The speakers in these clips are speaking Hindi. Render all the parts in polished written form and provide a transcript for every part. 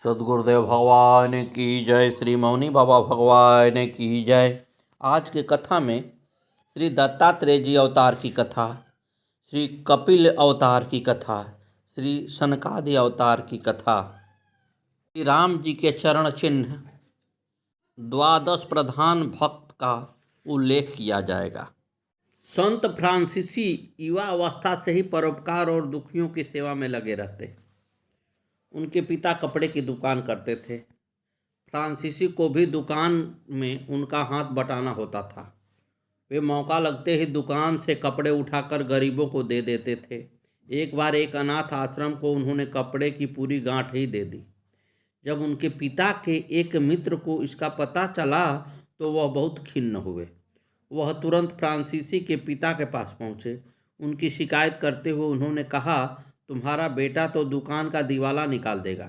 सदगुरुदेव भगवान की जय। श्री मौनी बाबा भगवान की जय। आज की कथा में श्री दत्तात्रेय जी अवतार की कथा, श्री कपिल अवतार की कथा, श्री सनकादि अवतार की कथा, श्री राम जी के चरण चिन्ह, द्वादश प्रधान भक्त का उल्लेख किया जाएगा। संत फ्रांसीसी युवा अवस्था से ही परोपकार और दुखियों की सेवा में लगे रहते। उनके पिता कपड़े की दुकान करते थे। फ्रांसीसी को भी दुकान में उनका हाथ बटाना होता था। वे मौका लगते ही दुकान से कपड़े उठाकर गरीबों को दे देते थे। एक बार एक अनाथ आश्रम को उन्होंने कपड़े की पूरी गांठ ही दे दी। जब उनके पिता के एक मित्र को इसका पता चला तो वह बहुत खिन्न हुए। वह तुरंत फ्रांसीसी के पिता के पास पहुंचे। उनकी शिकायत करते हुए उन्होंने कहा, तुम्हारा बेटा तो दुकान का दिवाला निकाल देगा।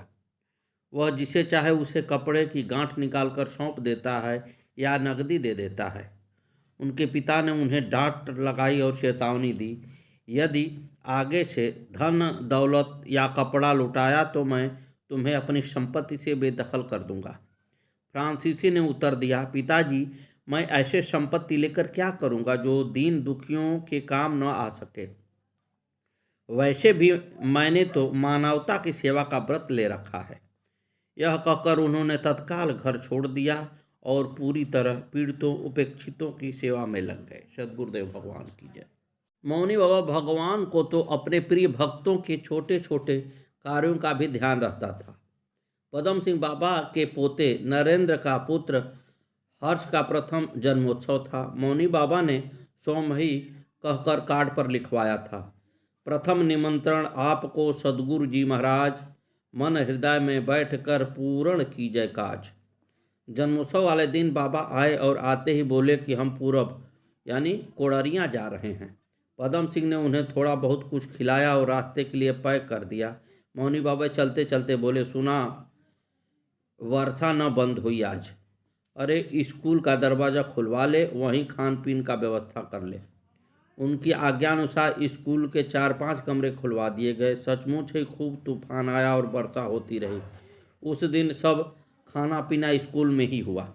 वह जिसे चाहे उसे कपड़े की गांठ निकालकर सौंप देता है या नकदी दे देता है। उनके पिता ने उन्हें डांट लगाई और चेतावनी दी, यदि आगे से धन दौलत या कपड़ा लुटाया तो मैं तुम्हें अपनी संपत्ति से बेदखल कर दूंगा। फ्रांसीसी ने उत्तर दिया, पिताजी, मैं ऐसे संपत्ति लेकर क्या करूंगा जो दीन दुखियों के काम न आ सके। वैसे भी मैंने तो मानवता की सेवा का व्रत ले रखा है। यह कहकर उन्होंने तत्काल घर छोड़ दिया और पूरी तरह पीड़ितों उपेक्षितों की सेवा में लग गए। सदगुरुदेव भगवान की जय। मौनी बाबा भगवान को तो अपने प्रिय भक्तों के छोटे छोटे कार्यों का भी ध्यान रहता था। पदम सिंह बाबा के पोते नरेंद्र का पुत्र हर्ष का प्रथम जन्मोत्सव था। मौनी बाबा ने सोमही कहकर कार्ड पर लिखवाया था, प्रथम निमंत्रण आपको सदगुरु जी महाराज, मन हृदय में बैठकर पूर्ण कीजिए काज। जन्मोत्सव वाले दिन बाबा आए और आते ही बोले कि हम पूरब यानी कोडरियाँ जा रहे हैं। पदम सिंह ने उन्हें थोड़ा बहुत कुछ खिलाया और रास्ते के लिए पैक कर दिया। मौनी बाबा चलते चलते बोले, सुना वर्षा न बंद हुई आज। अरे स्कूल का दरवाज़ा खुलवा ले, वहीं खान पीन का व्यवस्था कर ले। उनकी आज्ञानुसार स्कूल के 4-5 कमरे खुलवा दिए गए। सचमुच ही खूब तूफान आया और वर्षा होती रही। उस दिन सब खाना पीना स्कूल में ही हुआ।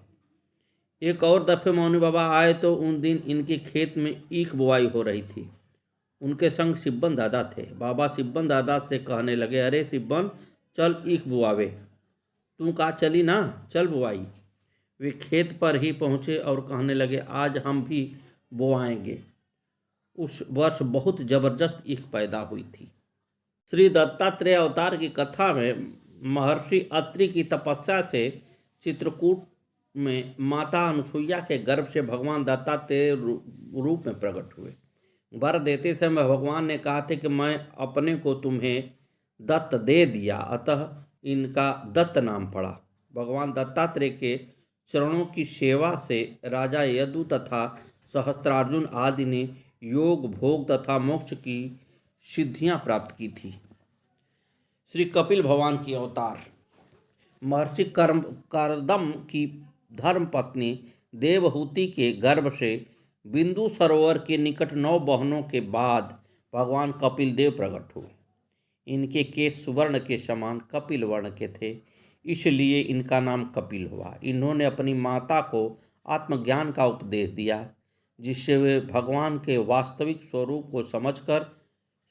एक और दफ़े मौनी बाबा आए तो उन दिन इनके खेत में ईख बुआई हो रही थी। उनके संग सिब्बन दादा थे। बाबा सिब्बन दादा से कहने लगे, अरे सिब्बन, चल ईख बुआवे। तू कहा चली ना, चल बुआई। वे खेत पर ही पहुँचे और कहने लगे, आज हम भी बुआएंगे। उस वर्ष बहुत जबरदस्त ईख पैदा हुई थी। श्री दत्तात्रेय अवतार की कथा में महर्षि अत्रि की तपस्या से चित्रकूट में माता अनुसुईया के गर्भ से भगवान दत्तात्रेय रूप में प्रकट हुए। वर देते समय भगवान ने कहा था कि मैं अपने को तुम्हें दत्त दे दिया, अतः इनका दत्त नाम पड़ा। भगवान दत्तात्रेय के चरणों की सेवा से राजा यदु तथा सहस्त्रार्जुन आदि ने योग भोग तथा मोक्ष की सिद्धियां प्राप्त की थी। श्री कपिल भगवान की अवतार। महर्षि करदम की धर्मपत्नी देवहूति के गर्भ से बिंदु सरोवर के निकट 9 बहनों के बाद भगवान कपिल देव प्रकट हुए। इनके केश सुवर्ण के समान कपिल वर्ण के थे, इसलिए इनका नाम कपिल हुआ। इन्होंने अपनी माता को आत्मज्ञान का उपदेश दिया, जिससे वे भगवान के वास्तविक स्वरूप को समझकर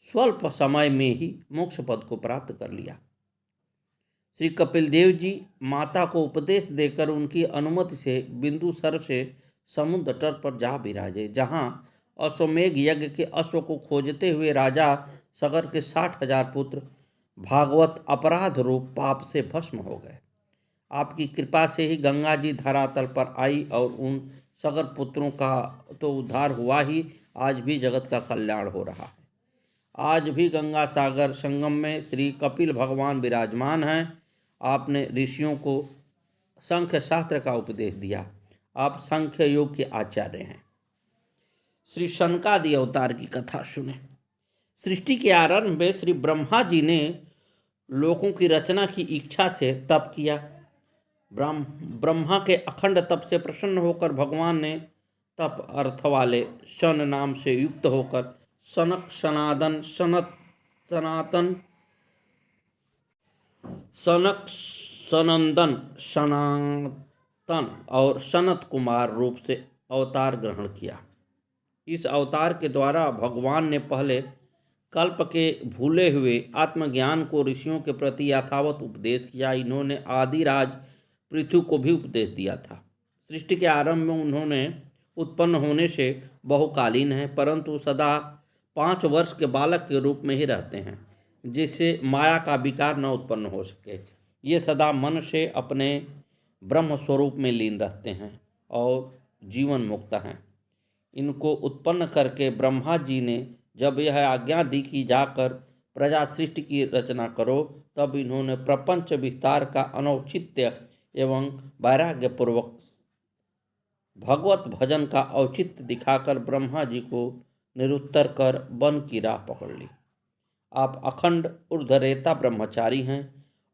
स्वल्प समय में ही मोक्ष पद को प्राप्त कर लिया। श्री कपिल देव जी माता को उपदेश देकर उनकी अनुमति से बिंदुसर से समुद्र तट पर जा विराजे, जहाँ अश्वमेघ यज्ञ के अश्व को खोजते हुए राजा सगर के 60,000 पुत्र भागवत अपराध रूप पाप से भस्म हो गए। आपकी कृपा से ही गंगा जी धरातल पर आई और उन सगर पुत्रों का तो उद्धार हुआ ही, आज भी जगत का कल्याण हो रहा है। आज भी गंगा सागर संगम में श्री कपिल भगवान विराजमान हैं। आपने ऋषियों को सांख्य शास्त्र का उपदेश दिया। आप सांख्य योग के आचार्य हैं। श्री सनकादि अवतार की कथा सुने। सृष्टि के आरंभ में श्री ब्रह्मा जी ने लोकों की रचना की इच्छा से तप किया। ब्रह्मा के अखंड तप से प्रसन्न होकर भगवान ने तप अर्थ वाले सन नाम से युक्त होकर सनक सनातन सनत सनातन सनक सनंदन, सनातन और सनत कुमार रूप से अवतार ग्रहण किया। इस अवतार के द्वारा भगवान ने पहले कल्प के भूले हुए आत्मज्ञान को ऋषियों के प्रति यथावत उपदेश किया। इन्होंने आदिराज पृथु को भी उपदेश दिया था। सृष्टि के आरंभ में उन्होंने उत्पन्न होने से बहुकालीन हैं, परंतु सदा 5 वर्ष के बालक के रूप में ही रहते हैं, जिससे माया का विकार न उत्पन्न हो सके। ये सदा मन से अपने ब्रह्म स्वरूप में लीन रहते हैं और जीवन मुक्त हैं। इनको उत्पन्न करके ब्रह्मा जी ने जब यह आज्ञा दी कि जाकर प्रजा सृष्टि की रचना करो, तब इन्होंने प्रपंच विस्तार का अनौचित्य एवं वैराग्य पूर्वक भगवत भजन का औचित्य दिखाकर ब्रह्मा जी को निरुत्तर कर वन की राह पकड़ ली। आप अखंड ऊर्ध्वरेता ब्रह्मचारी हैं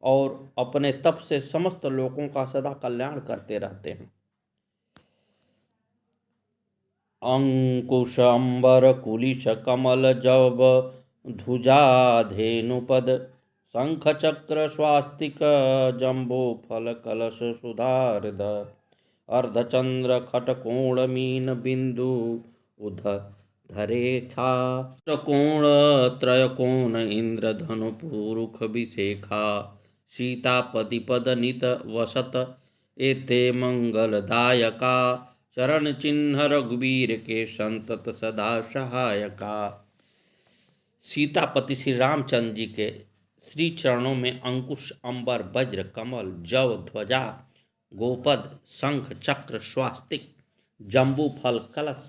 और अपने तप से समस्त लोगों का सदा कल्याण करते रहते हैं। अंकुश अंबर कुलिश कमल जब ध्वजाधेनुपद शंख चक्र स्वास्तिक जंबो फल कलश सुधारद अर्धचंद्र खटकोण मीन बिंदु उध धरेखा कोण त्रयकोण इंद्रधनु पुरुख विशेखा सीतापति पद नित वसत एते मंगलदायका चरण चिन्ह रघुवीर के संतत सदा सहायका। सीतापति श्री रामचंद्र जी के श्री चरणों में अंकुश, अंबर, वज्र, कमल, जव, ध्वजा, गोपद, शंख, चक्र, स्वास्तिक, जम्बू फल, कलश,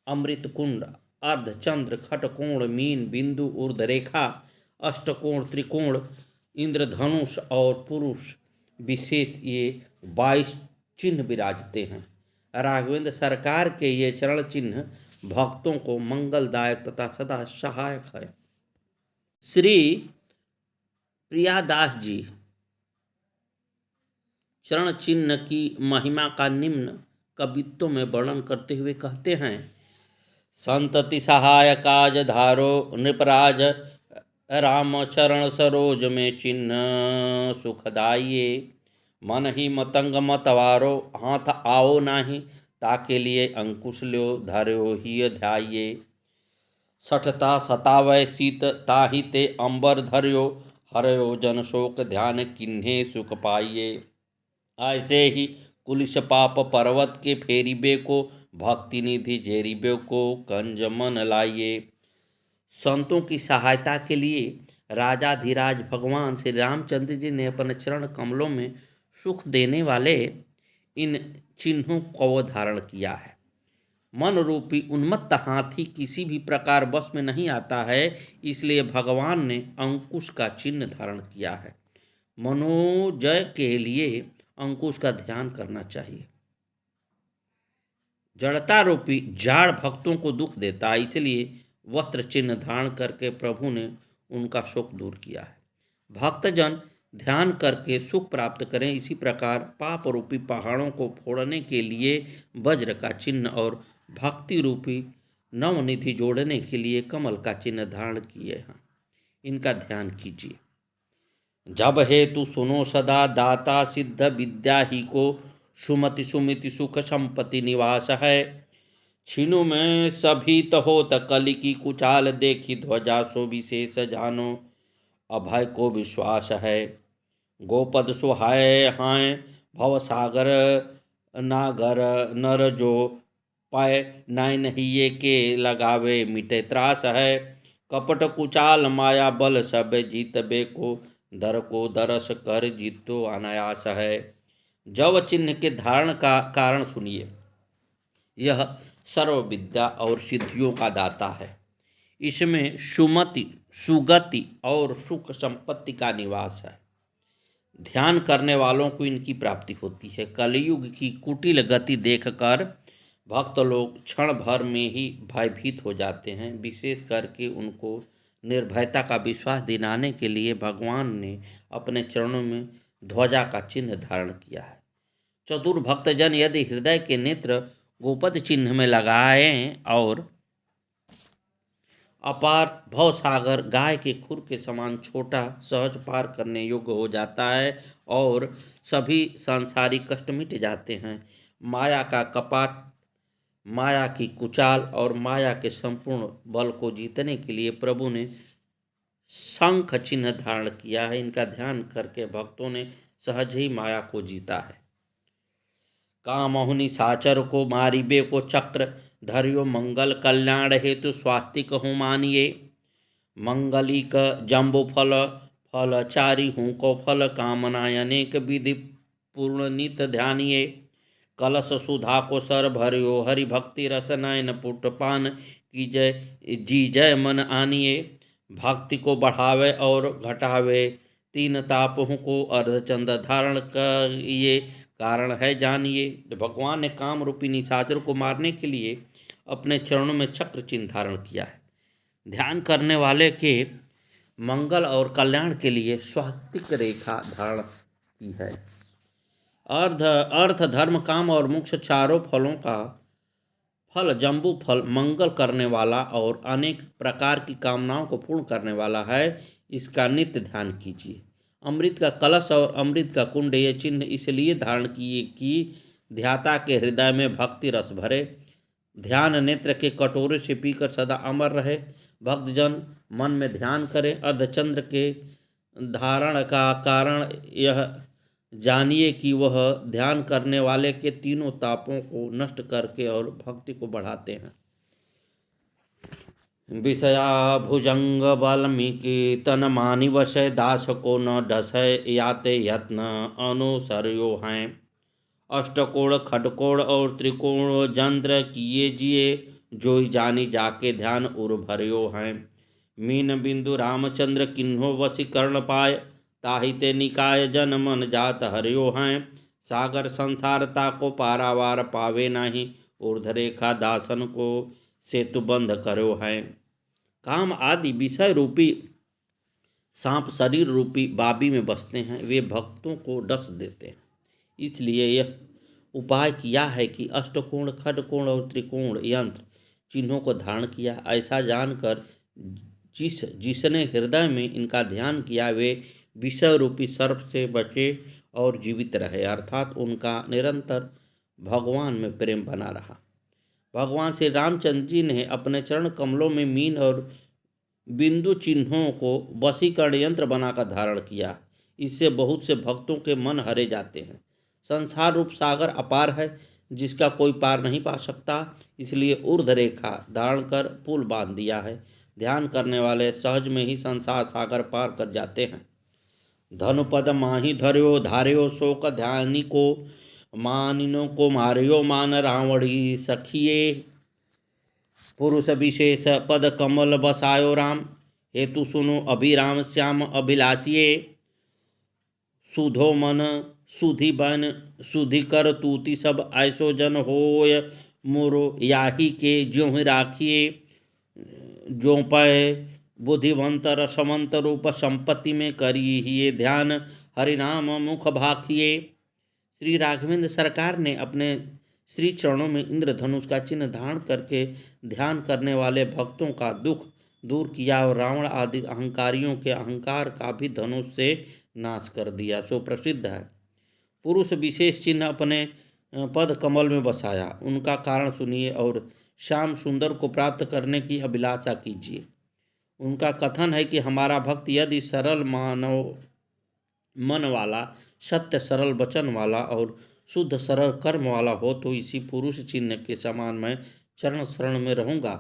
अमृत कुंड, अर्धचंद्र, खटकोण, मीन, बिंदु, ऊर्ध्वरेखा, अष्टकोण, त्रिकोण, इंद्रधनुष और पुरुष विशेष ये 22 चिन्ह विराजते हैं। राघवेंद्र सरकार के ये चरण चिन्ह भक्तों को मंगलदायक तथा सदा सहायक है। श्री प्रियादास जी चरण चिन्ह की महिमा का निम्न कवित्तों में वर्णन करते हुए कहते हैं। संतति सहाय काज धारो नृपराज राम चरण सरोज में चिन्ह सुखदाइये मन ही मतंग मतवारो हाथ आओ नाही ताके लिए अंकुश ल्यो धर्यो ही ध्याये सठता सतावय सीत ताहि ते अंबर धर्यो हरयो जन शोक ध्यान किन्हे सुख पाइये ऐसे ही कुलिश पाप पर्वत के फेरिबे को भक्ति निधि जेरिबे को कंज मन लाइये। संतों की सहायता के लिए राजाधिराज भगवान श्री रामचंद्र जी ने अपने चरण कमलों में सुख देने वाले इन चिन्हों को धारण किया है। मन रूपी उन्मत्त हाथी किसी भी प्रकार बस में नहीं आता है, इसलिए भगवान ने अंकुश का चिन्ह धारण किया है। मनोजय के लिए अंकुश का ध्यान करना चाहिए। जड़ता रूपी जाड़ भक्तों को दुख देता है, इसलिए वस्त्र चिन्ह धारण करके प्रभु ने उनका शोक दूर किया है। भक्तजन ध्यान करके सुख प्राप्त करें। इसी प्रकार पाप रूपी पहाड़ों को फोड़ने के लिए वज्र का चिन्ह और भक्ति रूपी नवनिधि जोड़ने के लिए कमल का चिन्ह धारण किए हैं। इनका ध्यान कीजिए। जब हेतु सुनो सदा दाता सिद्ध विद्या ही को सुमति सुमिति सुख संपत्ति निवास है। छीनु में सभी तो होत कलि की कुचाल देखी ध्वजा सो विशेष जानो अभय को विश्वास है। गोपद सुहाय हाय भव सागर नागर नर जो पाए नाय नहीं ये के लगावे मिटे त्रास है। कपट कुचाल माया बल सब जीतबे को दर को दरस कर जीतो अनायास है। जव चिन्ह के धारण का कारण सुनिए। यह सर्व विद्या और सिद्धियों का दाता है। इसमें सुमति सुगति और सुख संपत्ति का निवास है। ध्यान करने वालों को इनकी प्राप्ति होती है। कलयुग की कुटिल गति देखकर भक्त लोग क्षण भर में ही भयभीत हो जाते हैं। विशेष करके उनको निर्भयता का विश्वास दिलाने के लिए भगवान ने अपने चरणों में ध्वजा का चिन्ह धारण किया है। चतुर भक्तजन यदि हृदय के नेत्र गोपद चिन्ह में लगाएं और अपार भवसागर गाय के खुर के समान छोटा, सहज पार करने योग्य हो जाता है और सभी सांसारिक कष्ट मिट जाते हैं। माया का कपाट, माया की कुचाल और माया के संपूर्ण बल को जीतने के लिए प्रभु ने शंख चिन्ह धारण किया है। इनका ध्यान करके भक्तों ने सहज ही माया को जीता है। कामहु निशाचर को मारिबे को चक्र, धर्यो मंगल कल्याण हेतु स्वास्तिक हूँ मानिए। मंगलिक जम्बो फल फलचारी हूँ को फल, कामनाय अनेक विधि पूर्ण नित ध्यानिए। कलश सुधा को सर भर्यो हरि भक्ति रस, नयन पुट पान की जय जी जय मन आनिए। भक्ति को बढ़ावे और घटावे तीन तापों को, अर्धचंद्र धारण कर ये कारण है जानिए। भगवान ने काम रूपी निशाचर को मारने के लिए अपने चरणों में चक्र चिन्ह धारण किया है। ध्यान करने वाले के मंगल और कल्याण के लिए स्वास्तिक रेखा धारण की है। अर्थ धर्म काम और मोक्ष चारों फलों का फल जम्बू फल मंगल करने वाला और अनेक प्रकार की कामनाओं को पूर्ण करने वाला है। इसका नित्य ध्यान कीजिए। अमृत का कलश और अमृत का कुंड ये चिन्ह इसलिए धारण किए कि ध्याता के हृदय में भक्ति रस भरे, ध्यान नेत्र के कटोरे से पीकर सदा अमर रहे। भक्तजन मन में ध्यान करें। अर्धचंद्र के धारण का कारण यह जानिए कि वह ध्यान करने वाले के तीनों तापों को नष्ट करके और भक्ति को बढ़ाते हैं। विषया भुजंग वाल्मीकि तन मानि वशय, दास को न डसय याते यत्न अनुसर्यो हैं। अष्टकोण खडकोण और त्रिकोण जंद्र किए जिए, जोई जानी जाके ध्यान उर भर्यो हैं। मीन बिंदु रामचंद्र किन्हो वशीकरण पाय, ताहिते निकाय जन मन जात हर्यो हैं। सागर संसारता को पारावार पावे नहीं, ऊर्ध्वरेखा दासन को सेतु बंध करो हैं। काम आदि विषय रूपी सांप शरीर रूपी बाबी में बसते हैं, वे भक्तों को डस देते हैं। इसलिए यह उपाय किया है कि अष्टकोण खडकोण और त्रिकोण यंत्र चिन्हों को धारण किया। ऐसा जानकर जिसने हृदय में इनका ध्यान किया वे विषय रूपी सर्प से बचे और जीवित रहे, अर्थात उनका निरंतर भगवान में प्रेम बना रहा। भगवान श्री रामचंद्र जी ने अपने चरण कमलों में मीन और बिंदु चिन्हों को वशीकरण यंत्र बनाकर धारण किया। इससे बहुत से भक्तों के मन हरे जाते हैं। संसार रूप सागर अपार है, जिसका कोई पार नहीं पा सकता, इसलिए ऊर्ध्व रेखा धारण कर पुल बांध दिया है। ध्यान करने वाले सहज में ही संसार सागर पार कर जाते हैं। धनुपद माही धर्यो धार्यो शोक ध्यानी को, मानिनो को मार्यो मान रावणी सखिए। पुरुष विशेष पद कमल बसायो राम, हेतु सुनो अभिराम श्याम अभिलाषिए। सुधो मन सुधि बन सुधि कर तूति सब, ऐसो जन होय मोरो याही के ज्यों ही राखिए। जो पय बुद्धिवंत रसवंत रूप, संपत्ति में करी ये ध्यान, हरिनाम मुख भाखिए। श्री राघवेंद्र सरकार ने अपने श्री चरणों में इंद्रधनुष का चिन्ह धारण करके ध्यान करने वाले भक्तों का दुख दूर किया और रावण आदि अहंकारियों के अहंकार का भी धनुष से नाश कर दिया, सो प्रसिद्ध है। पुरुष विशेष चिन्ह अपने पद कमल में बसाया, उनका कारण सुनिए और श्याम सुंदर को प्राप्त करने की अभिलाषा कीजिए। उनका कथन है कि हमारा भक्त यदि सरल मानव मन वाला, सत्य सरल वचन वाला और शुद्ध सरल कर्म वाला हो तो इसी पुरुष चिन्ह के समान मैं चरण शरण में रहूँगा।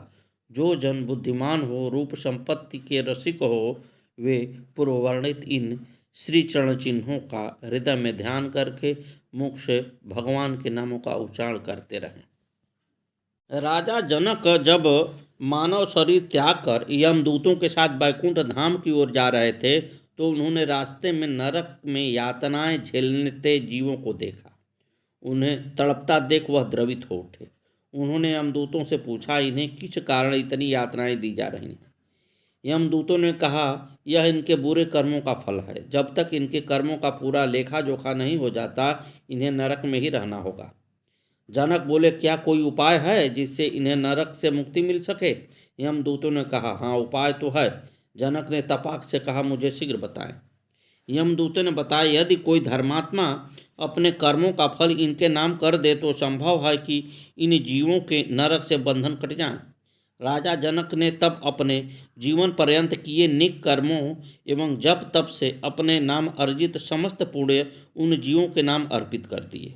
जो जन बुद्धिमान हो, रूप संपत्ति के रसिक हो, वे पूर्व वर्णित इन श्री चरण चिन्हों का हृदय में ध्यान करके मुख से भगवान के नामों का उच्चारण करते रहें। राजा जनक जब मानव शरीर त्याग कर यमदूतों के साथ वैकुंठ धाम की ओर जा रहे थे तो उन्होंने रास्ते में नरक में यातनाएं झेलते जीवों को देखा। उन्हें तड़पता देख वह द्रवित हो उठे। उन्होंने यमदूतों से पूछा, इन्हें किस कारण इतनी यातनाएं दी जा रही हैं? यमदूतों ने कहा, यह इनके बुरे कर्मों का फल है। जब तक इनके कर्मों का पूरा लेखा जोखा नहीं हो जाता, इन्हें नरक में ही रहना होगा। जनक बोले, क्या कोई उपाय है जिससे इन्हें नरक से मुक्ति मिल सके? यमदूतों ने कहा, हाँ उपाय तो है। जनक ने तपाक से कहा, मुझे शीघ्र बताएं। यमदूतों ने बताया, यदि कोई धर्मात्मा अपने कर्मों का फल इनके नाम कर दे तो संभव है कि इन जीवों के नरक से बंधन कट जाए। राजा जनक ने तब अपने जीवन पर्यंत किए निक कर्मों एवं जप तप से अपने नाम अर्जित समस्त पुण्य उन जीवों के नाम अर्पित कर दिए।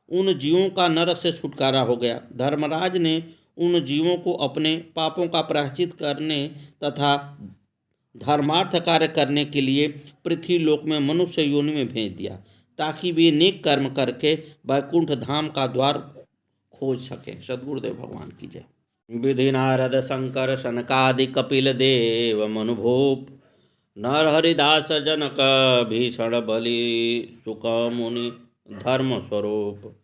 उन जीवों का नरक से छुटकारा हो गया। धर्मराज ने उन जीवों को अपने पापों का प्रायश्चित करने तथा धर्मार्थ कार्य करने के लिए पृथ्वी लोक में मनुष्य योनि में भेज दिया, ताकि वे नेक कर्म करके वैकुंठ धाम का द्वार खोज सके। सद्गुरुदेव भगवान की जय। विधि नारद शंकर सनकादि कपिल देव मनुभूप नर हरिदास जनक भीषण बलि सुख मुनि धर्म स्वरूप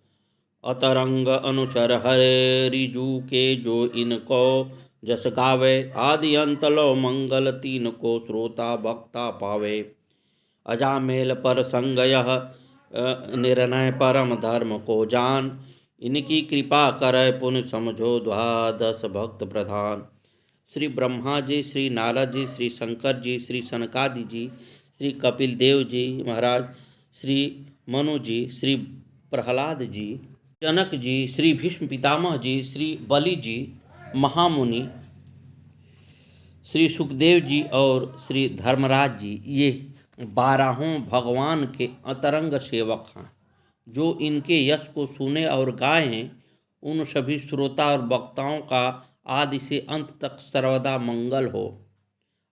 अतरंग अनुचर हरे रिजु के जो इनको जस गावे आदि अंत लो मंगल तीन को श्रोता भक्ता पावे अजामेल पर संग यह निर्णय परम धर्म को जान इनकी कृपा करे पुण्य समझो द्वादश भक्त प्रधान। श्री ब्रह्मा जी, श्री नारद जी, श्री शंकर जी, श्री सनकादि जी, श्री कपिल देव जी महाराज, श्री मनु जी, श्री प्रहलाद जी, जनक जी, श्री भीष्म पितामह जी, श्री बलि जी महामुनि, श्री सुखदेव जी और श्री धर्मराज जी, ये 12 भगवान के अंतरंग सेवक हैं। जो इनके यश को सुने और गाएं, उन सभी श्रोता और वक्ताओं का आदि से अंत तक सर्वदा मंगल हो।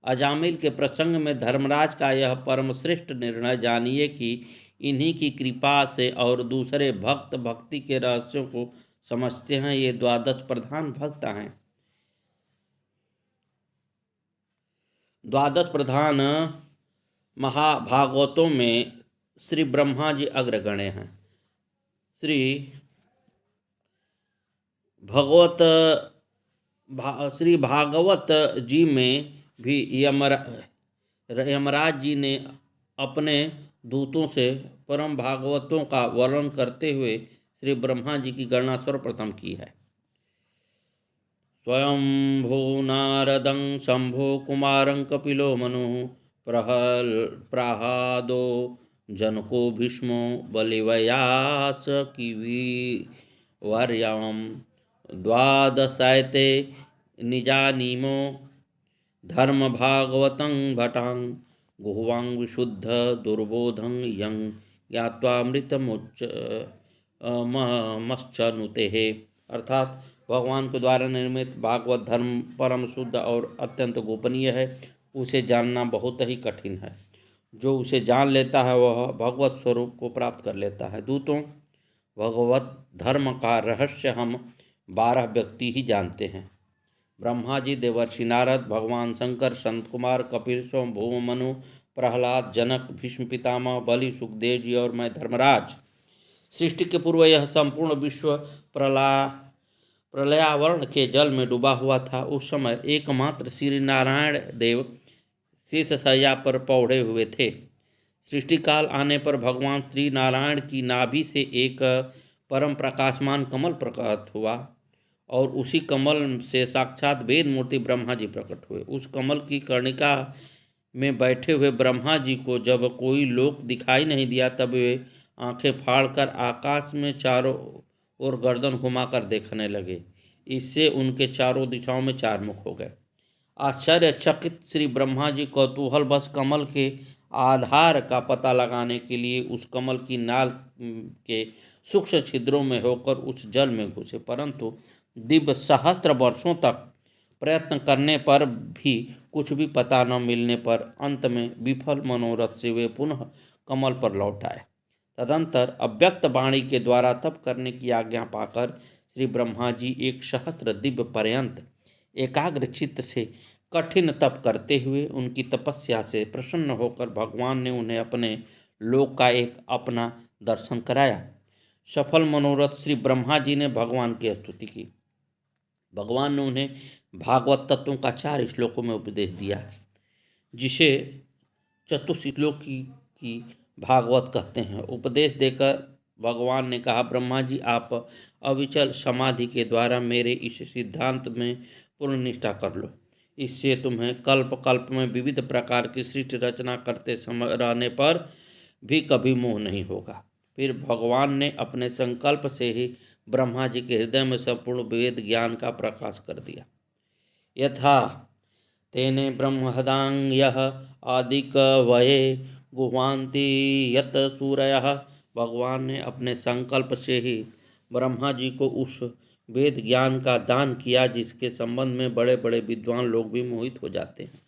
अजामिल के प्रसंग में धर्मराज का यह परम श्रेष्ठ निर्णय जानिए कि इन्हीं की कृपा से और दूसरे भक्त भक्ति के रहस्यों को समझते हैं। ये द्वादश प्रधान भक्त हैं। द्वादश प्रधान महाभागवतों में श्री ब्रह्मा जी अग्रगण्य हैं। श्री भागवत जी में भी यमराज जी ने अपने दूतों से परम भागवतों का वर्णन करते हुए श्री ब्रह्मा जी की गणना सर्वप्रथम की है। स्वयंभू नारदं शंभो कुमारं कपिलो मनु प्रहादो जनको भीष्मो बलिवयास किवीवर्यं द्वादशायते निजानीमो धर्म भागवतं भटां गुह्वां विशुद्ध दुर्बोधं यं ज्ञात्वामृतमुच्चनुते। अर्थात भगवान के द्वारा निर्मित भागवत धर्म परम शुद्ध और अत्यंत गोपनीय है। उसे जानना बहुत ही कठिन है। जो उसे जान लेता है वह भगवत स्वरूप को प्राप्त कर लेता है। दूतों, भगवत धर्म का रहस्य हम 12 व्यक्ति ही जानते हैं। ब्रह्मा जी, देवर्षि नारद, भगवान शंकर, संत कुमार, कपिल, स्वयंभू मनु, प्रहलाद, जनक, भीष्म पितामह, बलि, सुखदेव जी और मैं धर्मराज। सृष्टि के पूर्व यह संपूर्ण विश्व प्रलयावरण के जल में डूबा हुआ था। उस समय एकमात्र श्री नारायण देव शेषशय्या पर पौड़े हुए थे। सृष्टि काल आने पर भगवान श्री नारायण की नाभि से एक परम प्रकाशमान कमल प्रकट हुआ और उसी कमल से साक्षात वेद मूर्ति ब्रह्मा जी प्रकट हुए। उस कमल की कर्णिका में बैठे हुए ब्रह्मा जी को जब कोई लोक दिखाई नहीं दिया, तब वे आंखें फाड़कर आकाश में चारों ओर गर्दन घुमाकर देखने लगे। इससे उनके चारों दिशाओं में 4 मुख हो गए। आश्चर्यचकित श्री ब्रह्मा जी कौतूहलवश कमल के आधार का पता लगाने के लिए उस कमल की नाल के सूक्ष्म छिद्रों में होकर उस जल में घुसे, परंतु दिव्य सहस्त्र वर्षों तक प्रयत्न करने पर भी कुछ भी पता न मिलने पर अंत में विफल मनोरथ से वे पुनः कमल पर लौट आए। तदंतर अव्यक्त वाणी के द्वारा तप करने की आज्ञा पाकर श्री ब्रह्मा जी 1 सहस्त्र दिव्य पर्यंत एकाग्र चित्त से कठिन तप करते हुए उनकी तपस्या से प्रसन्न होकर भगवान ने उन्हें अपने लोक का एक अपना दर्शन कराया। सफल मनोरथ श्री ब्रह्मा जी ने भगवान की स्तुति की। भगवान ने उन्हें भागवत तत्वों का 4 श्लोकों में उपदेश दिया, जिसे चतुश्लोकी की भागवत कहते हैं। उपदेश देकर भगवान ने कहा, ब्रह्मा जी, आप अविचल समाधि के द्वारा मेरे इस सिद्धांत में पूर्ण निष्ठा कर लो। इससे तुम्हें कल्प कल्प में विविध प्रकार की सृष्टि रचना करते समय रहने पर भी कभी मोह नहीं होगा। फिर भगवान ने अपने संकल्प से ही ब्रह्मा जी के हृदय में संपूर्ण वेद ज्ञान का प्रकाश कर दिया। यथा तेने ब्रह्महदांग आदिक वये गुह्वान्ति यत सूरयः। भगवान ने अपने संकल्प से ही ब्रह्मा जी को उस वेद ज्ञान का दान किया जिसके संबंध में बड़े बड़े विद्वान लोग भी मोहित हो जाते हैं।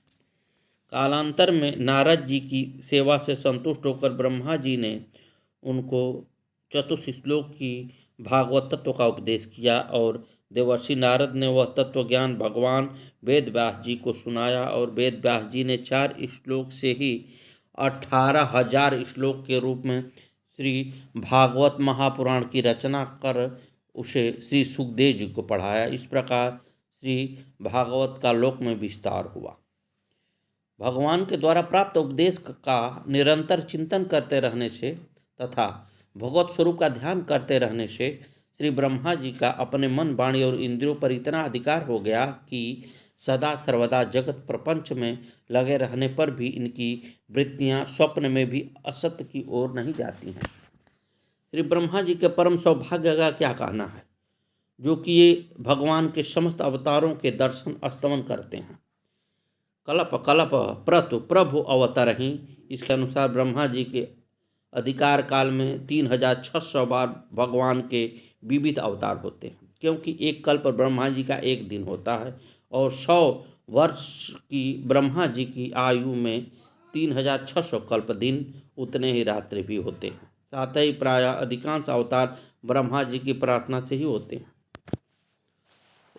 कालांतर में नारद जी की सेवा से संतुष्ट होकर ब्रह्मा जी ने उनको चतुश्लोक की भागवत तत्व का उपदेश किया और देवर्षि नारद ने वह तत्व ज्ञान भगवान वेद व्यास जी को सुनाया और वेद व्यास जी ने 4 श्लोक से ही 18,000 श्लोक के रूप में श्री भागवत महापुराण की रचना कर उसे श्री सुखदेव जी को पढ़ाया। इस प्रकार श्री भागवत का लोक में विस्तार हुआ। भगवान के द्वारा प्राप्त उपदेश का निरंतर चिंतन करते रहने से तथा भगवत स्वरूप का ध्यान करते रहने से श्री ब्रह्मा जी का अपने मन, वाणी और इंद्रियों पर इतना अधिकार हो गया कि सदा सर्वदा जगत प्रपंच में लगे रहने पर भी इनकी वृत्तियां स्वप्न में भी असत्य की ओर नहीं जाती हैं। श्री ब्रह्मा जी के परम सौभाग्य का क्या कहना है, जो कि ये भगवान के समस्त अवतारों के दर्शन स्तमन करते हैं। कलप कलप प्रतु प्रभु अवतरहि। इसके अनुसार ब्रह्मा जी के अधिकार काल में 3,600 बार भगवान के विविध अवतार होते हैं, क्योंकि एक कल्प ब्रह्मा जी का एक दिन होता है और 100 वर्ष की ब्रह्मा जी की आयु में 3,600 कल्प दिन, उतने ही रात्रि भी होते हैं। साथ ही प्राय अधिकांश अवतार ब्रह्मा जी की प्रार्थना से ही होते हैं।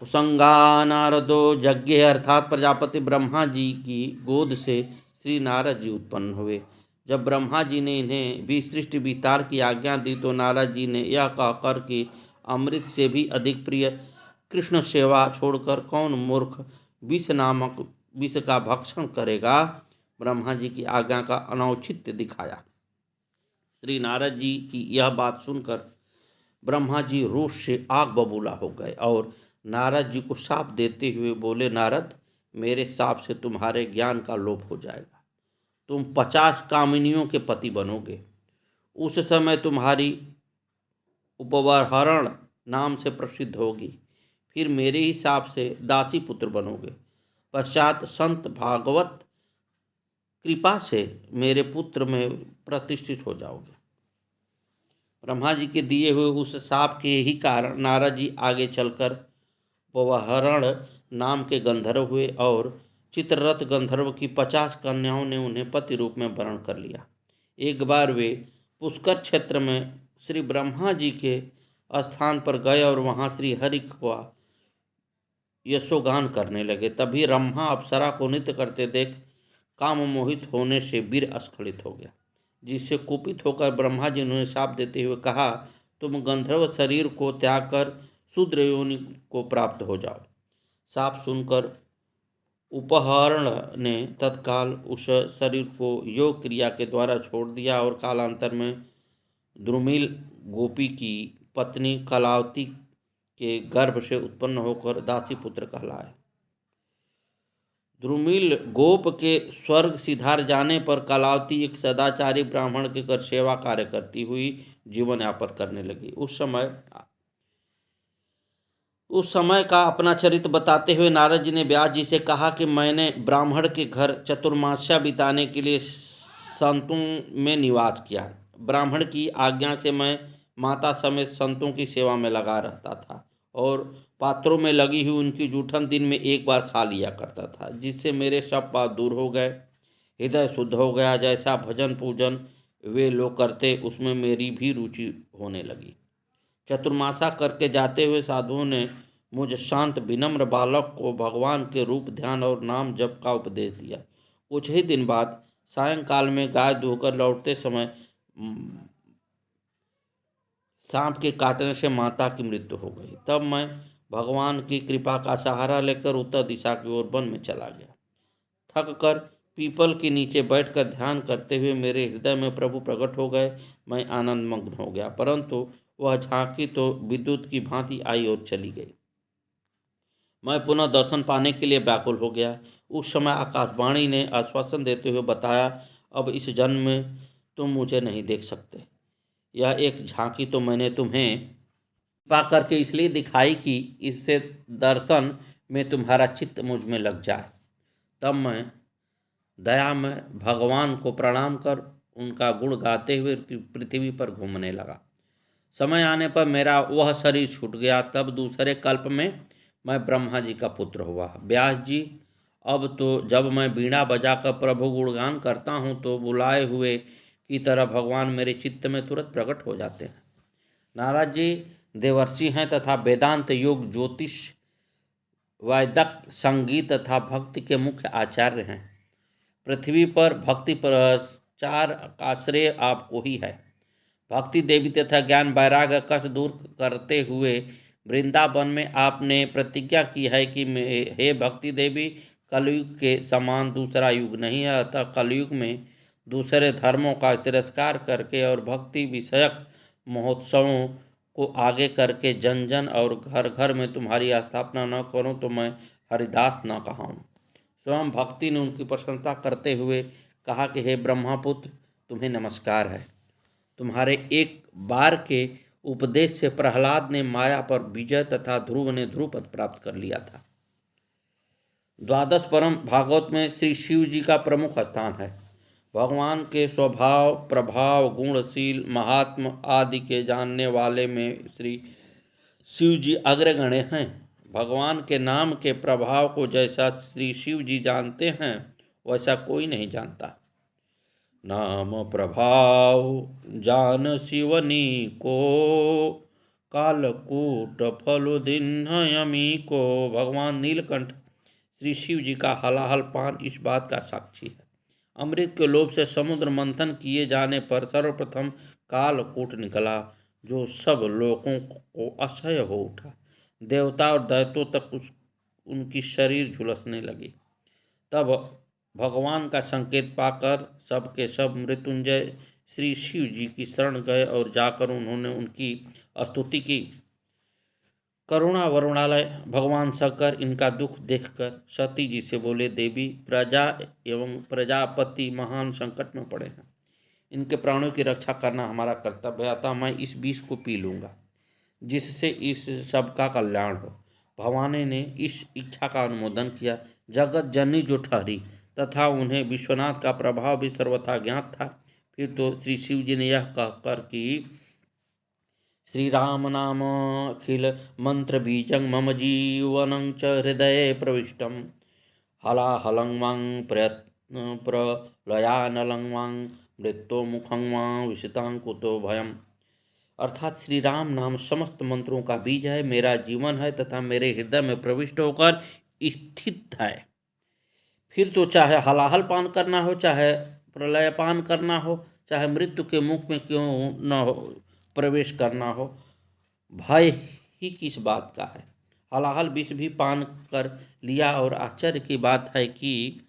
उसंगा नारदो यज्ञ, अर्थात प्रजापति ब्रह्मा जी की गोद से श्री नारद जी उत्पन्न हुए। जब ब्रह्मा जी ने इन्हें भी सृष्टि विस्तार की आज्ञा दी तो नारद जी ने यह कहकर कि अमृत से भी अधिक प्रिय कृष्ण सेवा छोड़कर कौन मूर्ख विष का भक्षण करेगा, ब्रह्मा जी की आज्ञा का अनौचित्य दिखाया। श्री नारद जी की यह बात सुनकर ब्रह्मा जी रोष से आग बबूला हो गए और नारद जी को शाप देते हुए बोले, नारद, मेरे शाप से तुम्हारे ज्ञान का लोप हो जाएगा। तुम 50 कामिनियों के पति बनोगे। उस समय तुम्हारी उपवहरण नाम से प्रसिद्ध होगी। फिर मेरे ही शाप से दासी पुत्र बनोगे। पश्चात संत भागवत कृपा से मेरे पुत्र में प्रतिष्ठित हो जाओगे। ब्रह्मा जी के दिए हुए उस शाप के ही कारण नारद जी आगे चलकर उपवहरण नाम के गंधर्व हुए और चित्ररथ गंधर्व की 50 कन्याओं ने उन्हें पति रूप में वरण कर लिया। एक बार वे पुष्कर क्षेत्र में श्री ब्रह्मा जी के स्थान पर गए और वहां श्री हरि का यशोगान करने लगे। तभी ब्रह्मा अप्सरा को नृत्य करते देख काम मोहित होने से वीर स्खलित हो गया, जिससे कुपित होकर ब्रह्मा जी ने शाप देते हुए कहा, तुम गंधर्व शरीर को त्याग कर शूद्र योनि को प्राप्त हो जाओ। शाप सुनकर उपहरण ने तत्काल उस शरीर को योग क्रिया के द्वारा छोड़ दिया और कालांतर में द्रुमिल गोपी की पत्नी कलावती के गर्भ से उत्पन्न होकर दासी पुत्र कहलाए। द्रुमिल गोप के स्वर्ग सिधार जाने पर कलावती एक सदाचारी ब्राह्मण के घर सेवा कार्य करती हुई जीवन यापन करने लगी। उस समय का अपना चरित्र बताते हुए नारद जी ने व्यास जी से कहा कि मैंने ब्राह्मण के घर चतुर्मास्या बिताने के लिए संतों में निवास किया। ब्राह्मण की आज्ञा से मैं माता समेत संतों की सेवा में लगा रहता था और पात्रों में लगी हुई उनकी जूठन दिन में एक बार खा लिया करता था, जिससे मेरे सब पाप दूर हो गए, हृदय शुद्ध हो गया। जैसा भजन पूजन वे लोग करते उसमें मेरी भी रुचि होने लगी। चतुर्मासा करके जाते हुए साधुओं ने मुझ शांत विनम्र बालक को भगवान के रूप ध्यान और नाम जप का उपदेश दिया। कुछ ही दिन बाद सायंकाल में गाय धोकर लौटते समय सांप के काटने से माता की मृत्यु हो गई। तब मैं भगवान की कृपा का सहारा लेकर उत्तर दिशा की ओर वन में चला गया। थक कर पीपल के नीचे बैठकर ध्यान करते हुए मेरे हृदय में प्रभु प्रकट हो गए। मैं आनंदमग्न हो गया, परंतु वह झांकी तो विद्युत की भांति आई और चली गई। मैं पुनः दर्शन पाने के लिए व्याकुल हो गया। उस समय आकाशवाणी ने आश्वासन देते हुए बताया, अब इस जन्म में तुम मुझे नहीं देख सकते। यह एक झांकी तो मैंने तुम्हें कृपा करके इसलिए दिखाई कि इससे दर्शन में तुम्हारा चित्त मुझ में लग जाए। तब मैं दया में भगवान को प्रणाम कर उनका गुण गाते हुए पृथ्वी पर घूमने लगा। समय आने पर मेरा वह शरीर छूट गया। तब दूसरे कल्प में मैं ब्रह्मा जी का पुत्र हुआ। व्यास जी, अब तो जब मैं वीणा बजाकर प्रभु गुणगान करता हूँ तो बुलाए हुए की तरह भगवान मेरे चित्त में तुरंत प्रकट हो जाते हैं। नारद जी देवर्षि हैं तथा वेदांत, योग, ज्योतिष, वैदिक, संगीत तथा भक्ति के मुख्य आचार्य हैं। पृथ्वी पर भक्ति प्रचार का श्रेय आपको ही है। भक्ति देवी तथा ज्ञान वैराग्य कष्ट दूर करते हुए वृंदावन में आपने प्रतिज्ञा की है कि हे भक्ति देवी, कलयुग के समान दूसरा युग नहीं है, अतः कलयुग में दूसरे धर्मों का तिरस्कार करके और भक्ति विषयक महोत्सवों को आगे करके जन जन और घर घर में तुम्हारी स्थापना न करूं तो मैं हरिदास न कहूँ। स्वयं भक्ति ने उनकी प्रशंसा करते हुए कहा कि हे ब्रह्मपुत्र, तुम्हें नमस्कार है। तुम्हारे एक बार के उपदेश से प्रहलाद ने माया पर विजय तथा ध्रुव ने ध्रुव पद प्राप्त कर लिया था। द्वादश परम भागवत में श्री शिव जी का प्रमुख स्थान है। भगवान के स्वभाव, प्रभाव, गुणशील, महात्म आदि के जानने वाले में श्री शिव जी अग्रगण्य हैं। भगवान के नाम के प्रभाव को जैसा श्री शिव जी जानते हैं वैसा कोई नहीं जानता। नाम प्रभाव जान शिवनी को, कालकूट फल दिन यमी को। भगवान नीलकंठ श्री शिव जी का हलाहल पान इस बात का साक्षी है। अमृत के लोभ से समुद्र मंथन किए जाने पर सर्वप्रथम कालकूट निकला, जो सब लोगों को असह्य हो उठा। देवता और दैत्यों तक उनकी शरीर झुलसने लगी। तब भगवान का संकेत पाकर सबके सब मृत्युंजय श्री शिव जी की शरण गए और जाकर उन्होंने उनकी स्तुति की। करुणा वरुणालय भगवान शंकर इनका दुख देखकर सती जी से बोले, देवी, प्रजा एवं प्रजापति महान संकट में पड़े हैं। इनके प्राणों की रक्षा करना हमारा कर्तव्य है, अतः मैं इस विष को पी लूँगा जिससे इस सबका कल्याण हो। भवानी ने इस इच्छा का अनुमोदन किया। जगत जननी जो ठहरी तथा उन्हें विश्वनाथ का प्रभाव भी सर्वथा ज्ञात था। फिर तो श्री शिव जी ने यह कहकर कि श्री राम नाम अखिल मंत्र बीजं मम जीवनं च हृदये प्रविष्टं, हलाहलं वां प्रयत्न प्रलयानलं वां मृत्योमुखं वां विशितां कुतो भयम्। अर्थात श्री राम नाम समस्त मंत्रों का बीज है, मेरा जीवन है तथा मेरे हृदय में प्रविष्ट होकर स्थित है। फिर तो चाहे हलाहल पान करना हो, चाहे प्रलय पान करना हो, चाहे मृत्यु के मुख में क्यों न हो प्रवेश करना हो, भय ही किस बात का है। हलाहल विष भी पान कर लिया और आश्चर्य की बात है कि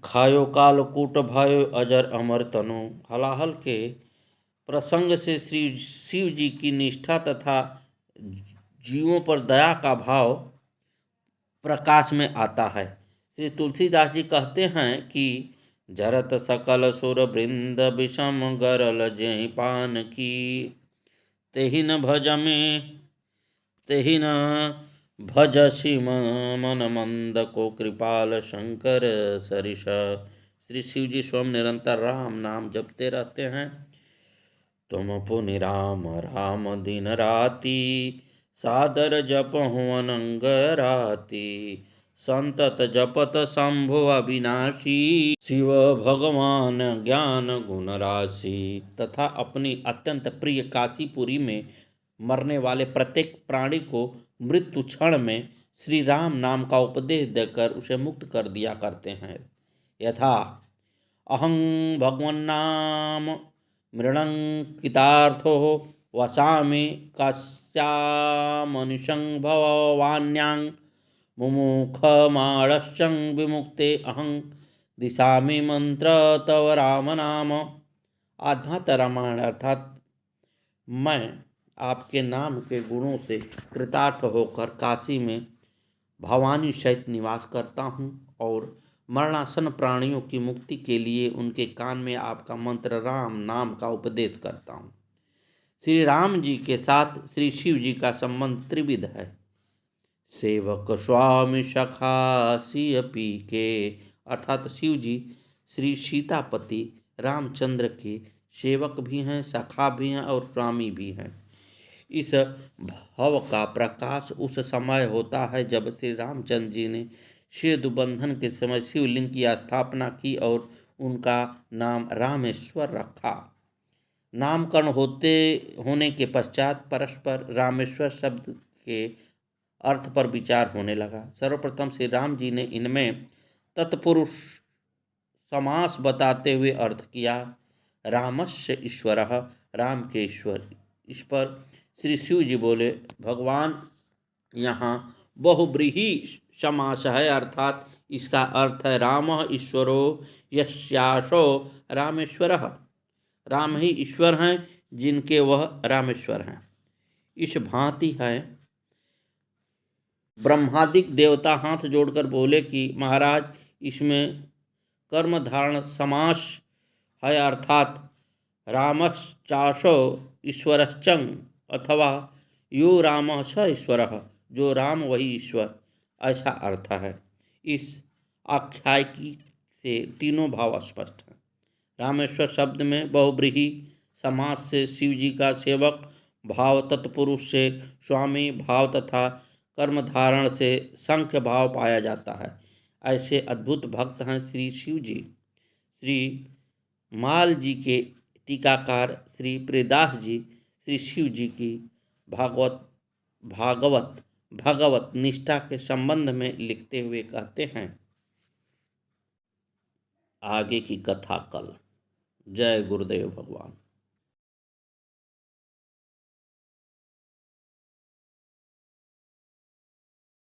खायो कालकूट भयो अजर अमर तनु। हलाहल के प्रसंग से श्री शिव जी की निष्ठा तथा जीवों पर दया का भाव प्रकाश में आता है। श्री तुलसीदास जी कहते हैं कि जरत सकल सुर वृंद विषम गरल जेहि पान की, तेहि न भज में तेहि न भजसि मन मंद को कृपाल शंकर सरिष। श्री शिव जी स्वयं निरंतर राम नाम जपते रहते हैं। तुम पुनि राम राम दिन राति, सादर जपहु अनंग राति। संतत जपत शंभु अविनाशी, शिव भगवान ज्ञान गुण राशि। तथा अपनी अत्यंत प्रिय काशीपुरी में मरने वाले प्रत्येक प्राणी को मृत्यु क्षण में श्री राम नाम का उपदेश देकर उसे मुक्त कर दिया करते हैं। यथा अहं भगवन्नाम मृणंकितार्थो वसामि कस्यामनिशं भवान्यां मुमुखमाणश्चं विमुक्ते अहं दिशामि मंत्र तव राम नाम। आध्यात्म रामायण अर्थात मैं आपके नाम के गुणों से कृतार्थ होकर काशी में भवानी सहित निवास करता हूँ और मरणासन प्राणियों की मुक्ति के लिए उनके कान में आपका मंत्र राम नाम का उपदेश करता हूँ। श्री राम जी के साथ श्री शिव जी का संबंध त्रिविध है। सेवक स्वामी सखा सिय पी के अर्थात शिव जी श्री सीतापति रामचंद्र के सेवक भी हैं, सखा भी हैं और स्वामी भी हैं। इस भव का प्रकाश उस समय होता है जब श्री रामचंद्र जी ने सेतु बंधन के समय शिवलिंग की स्थापना की और उनका नाम रामेश्वर रखा। नामकरण होने के पश्चात परस्पर रामेश्वर शब्द के अर्थ पर विचार होने लगा। सर्वप्रथम श्री राम जी ने इनमें तत्पुरुष समास बताते हुए अर्थ किया, रामस्य ईश्वरः, राम के ईश्वर। इस पर श्री शिव जी बोले, भगवान यहाँ बहुब्रीहि समास है, अर्थात इसका अर्थ है राम ईश्वरो यस्यासो रामेश्वरः, राम ही ईश्वर हैं जिनके वह रामेश्वर हैं। इस भांति है ब्रह्मादिक देवता हाथ जोड़कर बोले कि महाराज इसमें कर्म धारण समास है, अर्थात रामश्चासो ईश्वरश्चं, अथवा यो राम स ईश्वरः, जो राम वही ईश्वर, ऐसा अर्थ है। इस आख्यायिकी से तीनों भाव स्पष्ट हैं। रामेश्वर शब्द में बहुब्रीहि समास से शिव जी का सेवक भाव, तत्पुरुष से स्वामी भाव तथा कर्मधारण से संख्य भाव पाया जाता है। ऐसे अद्भुत भक्त हैं श्री शिव जी। श्री माल जी के टीकाकार श्री प्रियदास जी श्री शिव जी की भागवत निष्ठा के संबंध में लिखते हुए कहते हैं, आगे की कथा कल। जय गुरुदेव भगवान।